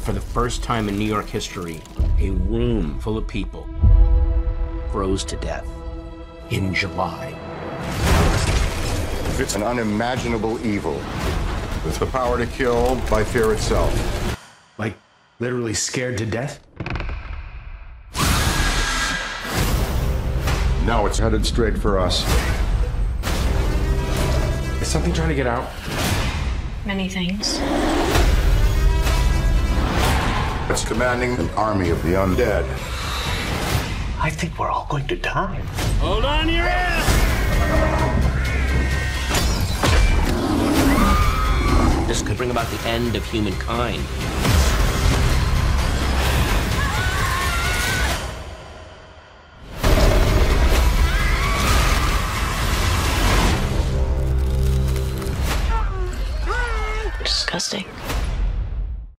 For the first time in New York history, a room full of people froze to death in July. It's an unimaginable evil with the power to kill by fear itself. Like, literally scared to death? Now it's headed straight for us. Is something trying to get out? Many things. It's commanding an army of the undead. I think we're all going to die. Hold on to your ass! This could bring about the end of humankind. Disgusting.